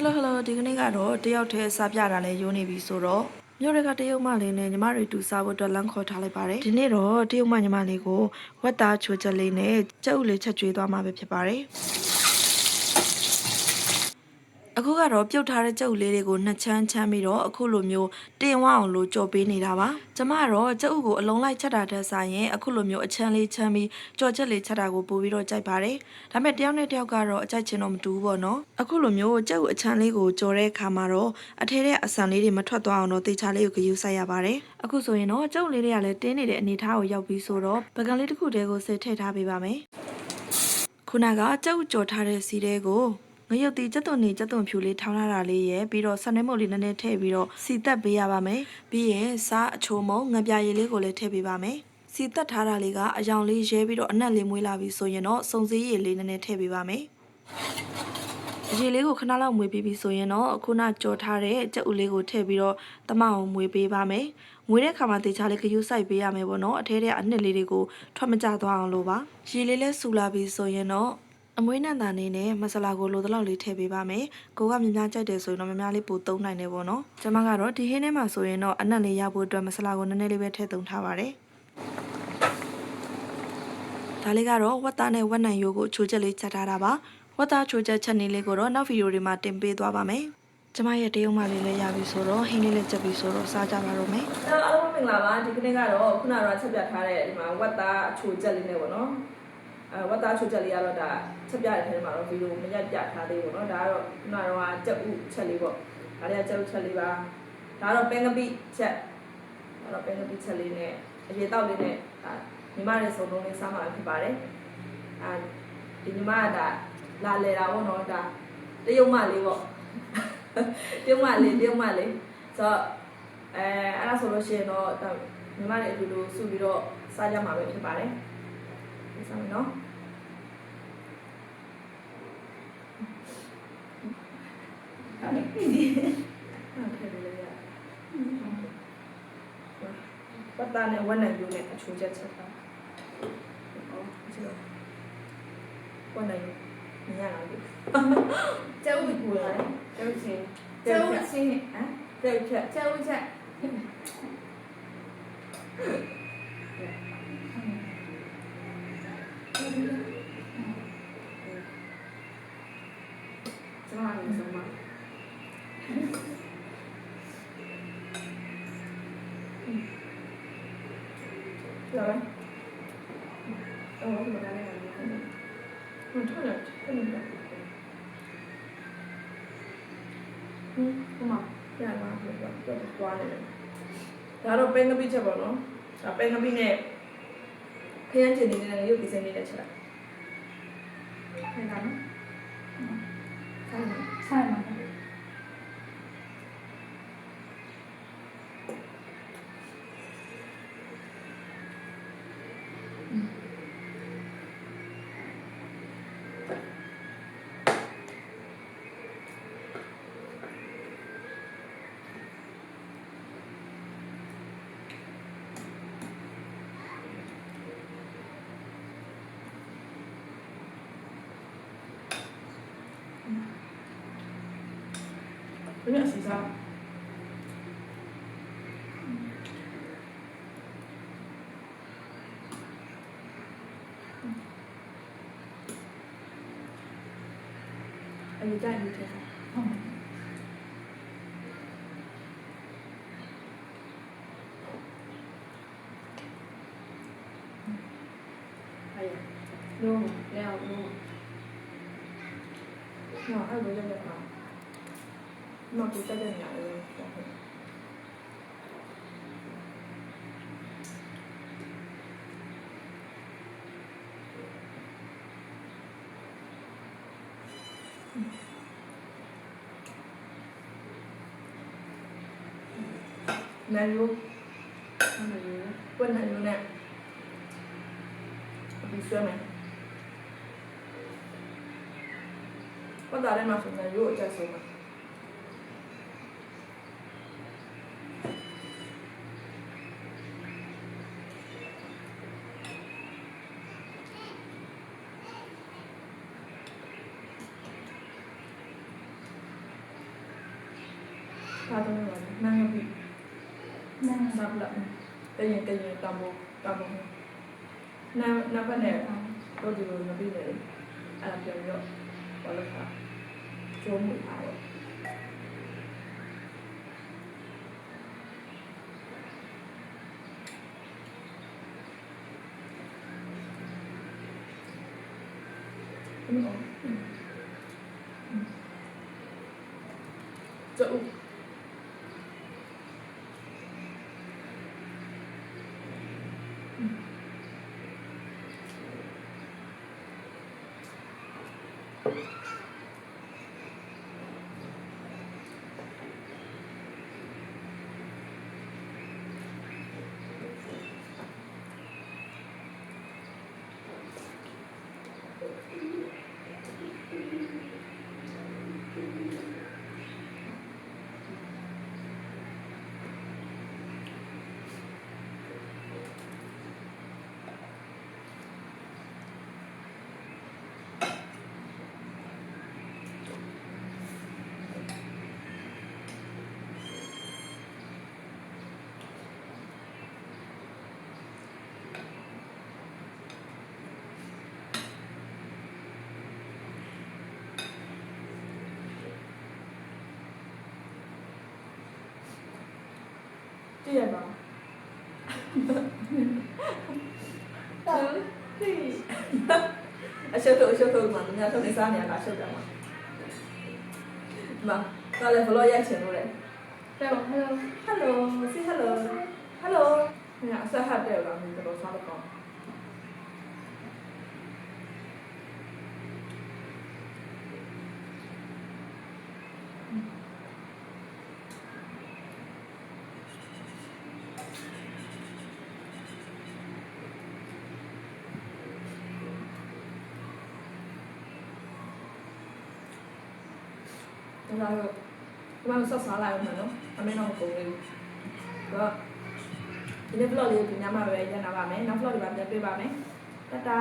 hello ဒီကနေ့ကတော့တယောက်တည်းစားပြတာလဲရိုးနေပြီဆိုတော့မြို့တွေကတရုတ်မလေးနဲ့ညီမတွေတူစားဖို့အတွက်လမ်းခေါ်ထားလိုက်ပါတယ်ဒီနေ့တော့တရုတ်မညီမလေးကိုဝက်သားချိုချက်လေးနဲ့ကြက်ဥလေးချက်ကျွေးသွားမှာပဲဖြစ်ပါတယ်အခုကတော့ပြုတ်ထားတဲ့ကြက်ဥလေးတွေကိုနှစ်ချမ်းချမ်းပြီးတော့အခုလိုမျိုးတင်ဝအောင်လို့ကြော်ပေးနေတာပါကျမကတော့ကြက်ဥကိုအလုံးလိုက်ချက်တာတက်ဆိုင်ရင်အခုလိုမျိုးအချမ်းလေးချမ်းပြီးကြော်ချက်လေးချက်တာကိုပို့ပြီးတော့ကြိုက်ပါတယ်ဒါပေမဲ့တယောက်နဲ့တယောက်ကတော့အကြိုက်ချင်တော့မတူဘူးပေါ့နော်အခုလိုမျိုးကြက်ဥအချမ်းလေးကိုကြော်တဲ့အခါမှာတော့အထဲထဲအဆန်လေးတွေမထွက်သွားအောင်တော့တေချာလေးကိုဂရုစိုက်ရပါတယ်အခုဆိုရင်တော့ကြက်ဥလေးတွေကလည်းတင်းနေတဲ့အနေထားကိုရောက်ပြီးဆိုတော့ပကံလေးတစ်ခုတည်းကိုစစ်ထည့်ထားပေးပါမယ်ခုနကကြက်ဥကြော်ထားတဲ့စီးတဲကိုငရုတ်တီကျက်သွန်နေကျက်သွန်ဖြူလေးထောင်းလာတာလေးရဲ့ပြီးတော့ဆန်နေမုတ်လေးနည်းနည်းထည့်ပြီးတော့စီတက်ပေးရပါမယ်ပြီးရင်စားအချိုမုံငပြာရည်လေးကိုလည်းထည့်ပေးပါမယ်စီတက်ထားတာလေးကအယောင်လေးရဲပြီးတော့အနက်လေးမွေးလာပြီဆိုရင်တော့စုံစည်းရည်လေးနည်းနည်းထည့်ပေးပါမယ်ရေလေးကိုခဏလောက်မွေးပြီးပြီဆိုရင်တော့ခုနကြော်ထားတဲ့ကြက်ဥလေးကိုထည့်ပြီးတော့တမအောင်မွေးပေးပါမယ်မွေးတဲ့ခါမှာတေချာလေးဂရုစိုက်ပေးရမယ်ပေါ့နော်အထဲထဲကအနှစ်လေးတွေကိုထွက်မကျသွားအောင်လို့ပါရေလေးလည်းဆူလာပြီဆိုရင်တော့အမွေးနံ့တာနေနဲ့မဆလာကိုလိုတလောက်လေးထည့်ပေးပါမယ်။ကိုကမြများကြိုက်တယ်ဆိုရင်တော့မြများလေးပိုသုံးနိုင်တယ်ပေါ့နော်။ကျွန်မကတော့ဒီဟင်းထဲမှာဆိုရင်တော့အနက်လေးရဖို့အတွက်မဆလာကိုနည်းနည်းလေးပဲထည့်သုံးထားပါတယ်။ဒါလေးကတော့ဝက်သားနဲ့ဝက်နံရိုးကိုချိုးချက်လေးချက်ထားတာပါ။ဝက်သားချိုးချက်ချက်နေလေးကိုတော့နောက်ဗီဒီယိုတွေမှာတင်ပေးသွားပါမယ်။ကျွန်မရဲ့တရုတ်မလေးလည်းရပြီဆိုတော့ဟင်းလေးလည်းချက်ပြီဆိုတော့စားကြပါတော့မယ်။အားလုံးမင်္ဂလာပါဒီကနေ့ကတော့ခုနကတော့ချက်ပြထားတဲ့ဒီမှာဝက်သားချိုးချက်လေးနဲ့ပေါ့နော်။ဝတ်သားချိုချက်လေးကတော့ဒါချက်ပြတဲ့ထဲမှာတော့ဗီဒီယိုမရက်ပြထားသေးဘူးเนาะဒါကတော့ခုနကတော့ကြက်ဥချက်လေးပေါ့ဒါတွေကကြက်ဥချက်လေးပါဒါကတော့ပင်ကပိချက်ဒါတော့ပင်ကပိချက်လေးနဲ့အရေတောက်လေးနဲ့ညီမရဲ့စုံလုံးလေးစားမှာဖြစ်ပါတယ်ဒီညီမကဒါလာလေတာပေါ့เนาะဒါတရုတ်မလေးပေါ့တရုတ်မလေးဆိုတော့အဲ့ဒါဆိုလို့ရှိရင်တော့ညီမရဲ့အတူတူစုပြီးတော့စားကြမှာပဲဖြစ်ပါတယ်စားမယ်နော်အဲ့ဒီပတ်တာနဲ့ဝက်နံပြိုးနဲ့အချိုးချက်ချက်တာဝက်နံမရလားဒီကျုပ်ဘူးလားကျုပ်ချင်းဟမ်ကျုပ်ချက်ကျုပ်ချက်ကျမလည်းဆုံးမလာပါအော်မလာနဲ့မထွက်လာတယ်ဘယ်လိုလဲမရမှာတော့တွားနေတယ်ဒါတော့ပင်ကပိချက်ပေါ့နော်ဒါပင်ကပိနဲ့ခရမ်းချင်နေတဲ့ရုပ်ဒီဇိုင်းလေးနဲ့ချက်လိုက်ဟုတ်လားနော်ဆိုင်မှာဘယ်နဲ့စီစားအဲ့ဒါကြိုက်နေတယ်ဟုတ်အဲ့လုံးလဲအောင်လုံးနော်အဲ့လိုကြည့်ပါမတူတဲ့နေရာလေးနာယူပွင့်နာယူနဲ့ဒီဆွဲမယ်ဘာသာရဲမှာဆိုနာယူအချက်ဆုံးမှာ စားတော့နာငါပြီနာစားပလာတရင်တမ်ဘောနာပါနဲ့တော့ဒီလိုမပြီးလေအဲ့ဒါပြောတော့ဘာလို့ခါကျုံးမှုထားတော့ကျုပ်ကြည့်ရပါအရှုပ်ထုတ်မှာငါတို့နေစားနေရတာရှုပ်တယ်မှာမကလည်းဘလို့ရိုက်ချင်လို့လေ hello say hello ငါအဆက်ဟတ်တယ်လားမင်းတို့စားတော့ကောင်းဒါတော့ဒီမှာဆက်စားလိုက်အောင်နော်အမေတော့မကုန်ဘူးတော့ဒီနေ့ vlog လေးကိုညမှာပဲရနာပါမယ်နောက် vlog တွေပါပြန်တွေ့ပါမယ်တတာ